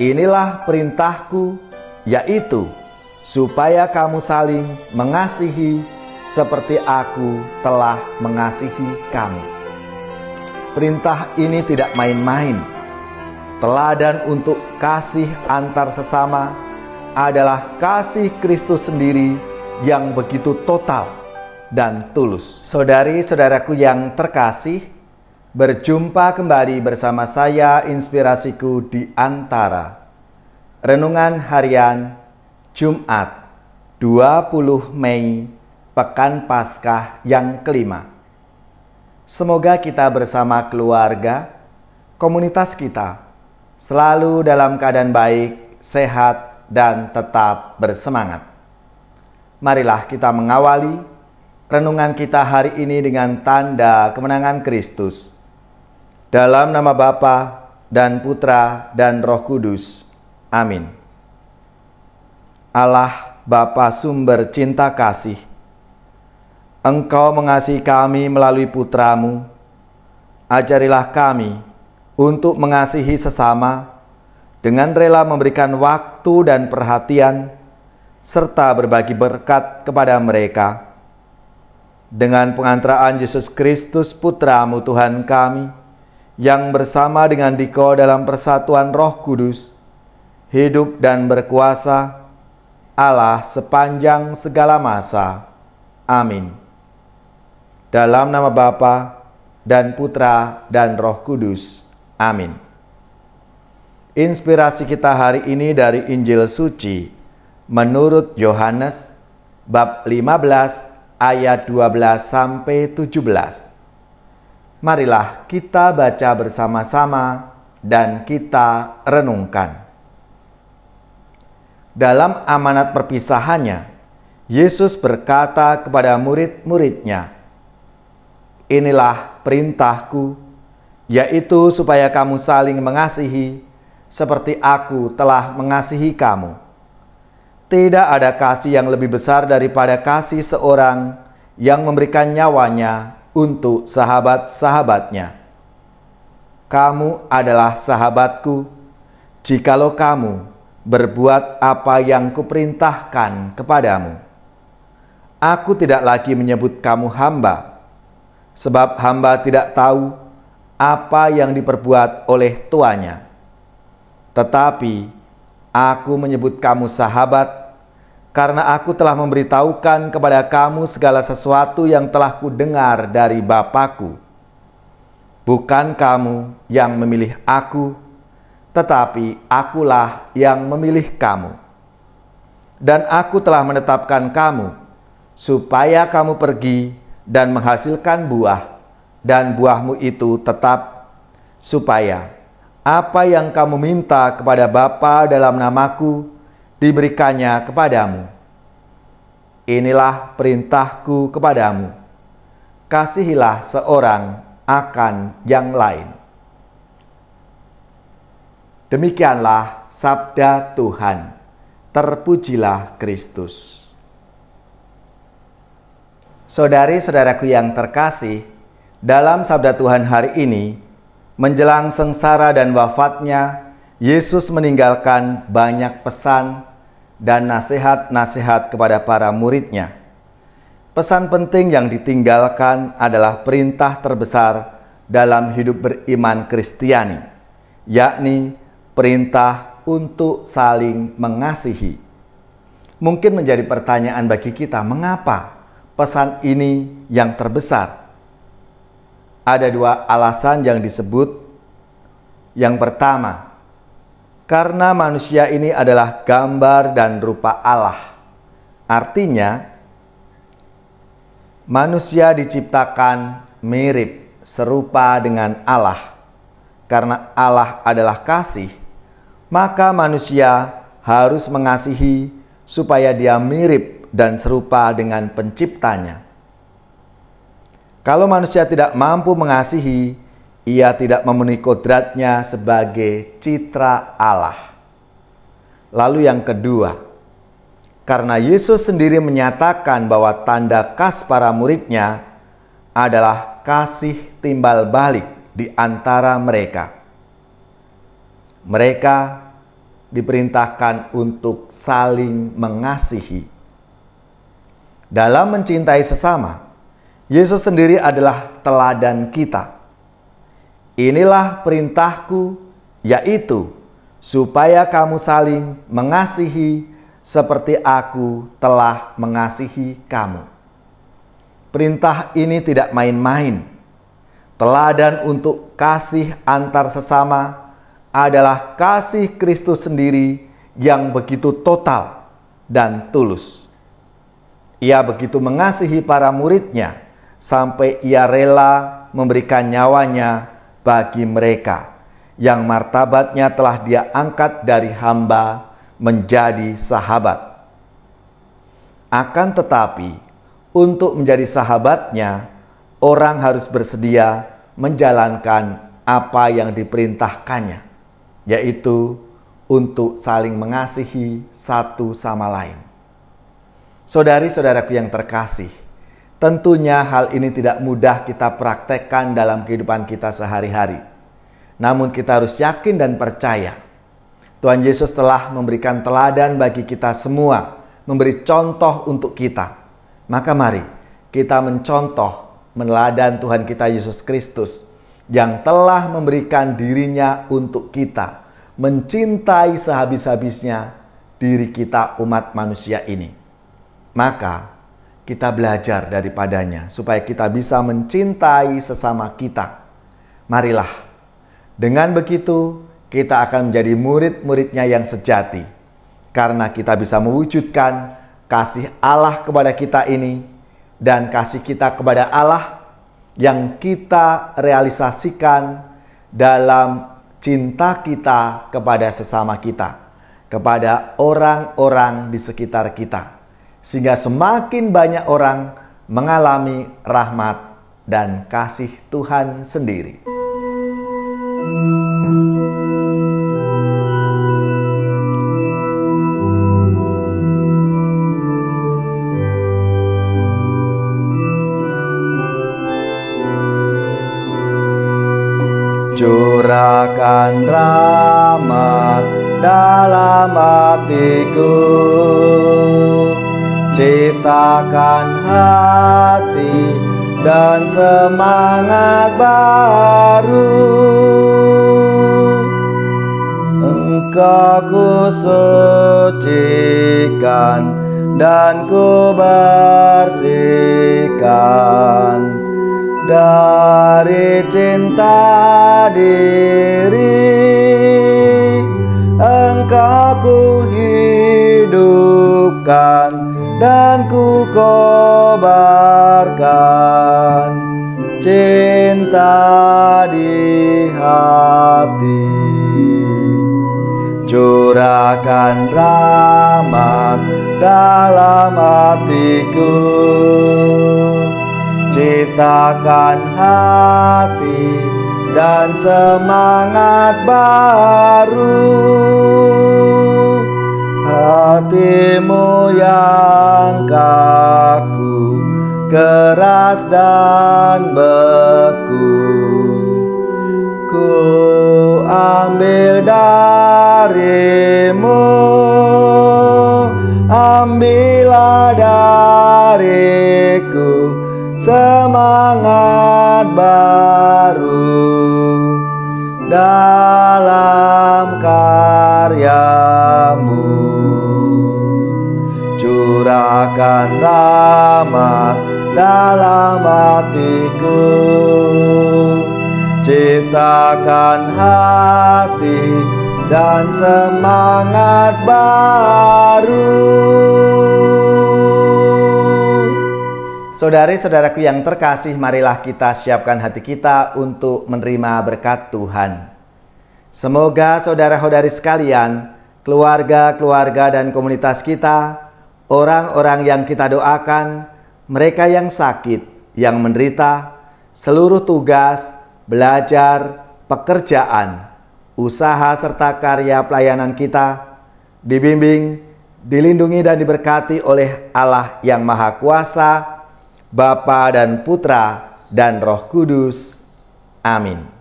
Inilah perintahku, yaitu supaya kamu saling mengasihi seperti aku telah mengasihi kamu. Perintah ini tidak main-main. Teladan untuk kasih antar sesama adalah kasih Kristus sendiri yang begitu total dan tulus. Saudari-saudaraku yang terkasih, berjumpa kembali bersama saya Inspirasiku di Antara. Renungan harian Jumat 20 Mei, Pekan Paskah yang kelima. Semoga kita bersama keluarga, komunitas kita, selalu dalam keadaan baik, sehat, dan tetap bersemangat. Marilah kita mengawali renungan kita hari ini dengan tanda kemenangan Kristus. Dalam nama Bapa dan Putra dan Roh Kudus. Amin. Allah Bapa sumber cinta kasih, Engkau mengasihi kami melalui Putramu. Ajarilah kami untuk mengasihi sesama dengan rela memberikan waktu dan perhatian, serta berbagi berkat kepada mereka. Dengan pengantaraan Yesus Kristus Putramu Tuhan kami, yang bersama dengan Dikau dalam persatuan Roh Kudus, hidup dan berkuasa, Allah sepanjang segala masa. Amin. Dalam nama Bapa dan Putra dan Roh Kudus. Amin. Inspirasi kita hari ini dari Injil Suci menurut Yohanes bab 15 ayat 12 sampai 17. Marilah kita baca bersama-sama dan kita renungkan. Dalam amanat perpisahannya, Yesus berkata kepada murid-muridnya, "Inilah perintahku, yaitu supaya kamu saling mengasihi seperti aku telah mengasihi kamu. Tidak ada kasih yang lebih besar daripada kasih seorang yang memberikan nyawanya untuk sahabat-sahabatnya. Kamu adalah sahabatku, jikalau kamu berbuat apa yang kuperintahkan kepadamu. Aku tidak lagi menyebut kamu hamba, sebab hamba tidak tahu apa yang diperbuat oleh tuannya. Tetapi aku menyebut kamu sahabat, karena aku telah memberitahukan kepada kamu segala sesuatu yang telah kudengar dari Bapa-Ku. Bukan kamu yang memilih aku, tetapi akulah yang memilih kamu. Dan aku telah menetapkan kamu, supaya kamu pergi dan menghasilkan buah, dan buahmu itu tetap, supaya apa yang kamu minta kepada Bapa dalam namaku, diberikannya kepadamu. Inilah perintahku kepadamu, kasihilah seorang akan yang lain." Demikianlah sabda Tuhan. Terpujilah Kristus. Saudari-saudaraku yang terkasih, dalam sabda Tuhan hari ini, menjelang sengsara dan wafatnya, Yesus meninggalkan banyak pesan dan nasihat-nasihat kepada para muridnya. Pesan penting yang ditinggalkan adalah perintah terbesar dalam hidup beriman Kristiani, yakni perintah untuk saling mengasihi. Mungkin menjadi pertanyaan bagi kita, mengapa pesan ini yang terbesar? Ada dua alasan yang disebut. Yang pertama, karena manusia ini adalah gambar dan rupa Allah. Artinya, manusia diciptakan mirip, serupa dengan Allah. Karena Allah adalah kasih, maka manusia harus mengasihi supaya dia mirip dan serupa dengan penciptanya. Kalau manusia tidak mampu mengasihi, ia tidak memenuhi kodratnya sebagai citra Allah. Lalu yang kedua, karena Yesus sendiri menyatakan bahwa tanda khas para muridnya adalah kasih timbal balik di antara mereka. Mereka diperintahkan untuk saling mengasihi. Dalam mencintai sesama, Yesus sendiri adalah teladan kita. Inilah perintahku, yaitu supaya kamu saling mengasihi seperti aku telah mengasihi kamu. Perintah ini tidak main-main. Teladan untuk kasih antar sesama adalah kasih Kristus sendiri yang begitu total dan tulus. Ia begitu mengasihi para muridnya sampai ia rela memberikan nyawanya bagi mereka yang martabatnya telah dia angkat dari hamba menjadi sahabat. Akan tetapi, untuk menjadi sahabatnya, orang harus bersedia menjalankan apa yang diperintahkannya, yaitu untuk saling mengasihi satu sama lain. Saudari-saudaraku yang terkasih, tentunya hal ini tidak mudah kita praktekkan dalam kehidupan kita sehari-hari. Namun kita harus yakin dan percaya Tuhan Yesus telah memberikan teladan bagi kita semua, memberi contoh untuk kita. Maka mari kita mencontoh, meneladan Tuhan kita Yesus Kristus yang telah memberikan dirinya untuk kita, mencintai sehabis-habisnya diri kita umat manusia ini. Maka kita belajar daripadanya supaya kita bisa mencintai sesama kita. Marilah, dengan begitu kita akan menjadi murid-muridnya yang sejati, karena kita bisa mewujudkan kasih Allah kepada kita ini dan kasih kita kepada Allah yang kita realisasikan dalam cinta kita kepada sesama kita, kepada orang-orang di sekitar kita, sehingga semakin banyak orang mengalami rahmat dan kasih Tuhan sendiri. Curahkan rahmat dalam hatiku, ciptakan hati dan semangat baru. Engkau kusucikan dan kubersihkan dari cinta diri. Engkau kuhidupkan dan kukobarkan cinta di hati. Curahkan rahmat dalam hatiku, ciptakan hati dan semangat baru. Hatimu yang kaku, keras dan beku, ku ambil darimu. Ambillah dariku semangat baru dalam karyamu. Curahkan rahmat dalam hatiku, ciptakan hati dan semangat baru. Saudari-saudaraku yang terkasih, marilah kita siapkan hati kita untuk menerima berkat Tuhan. Semoga saudara-saudari sekalian, keluarga-keluarga dan komunitas kita, orang-orang yang kita doakan, mereka yang sakit, yang menderita, seluruh tugas, belajar, pekerjaan, usaha serta karya pelayanan kita, dibimbing, dilindungi dan diberkati oleh Allah yang Maha Kuasa, Bapa dan Putra dan Roh Kudus. Amin.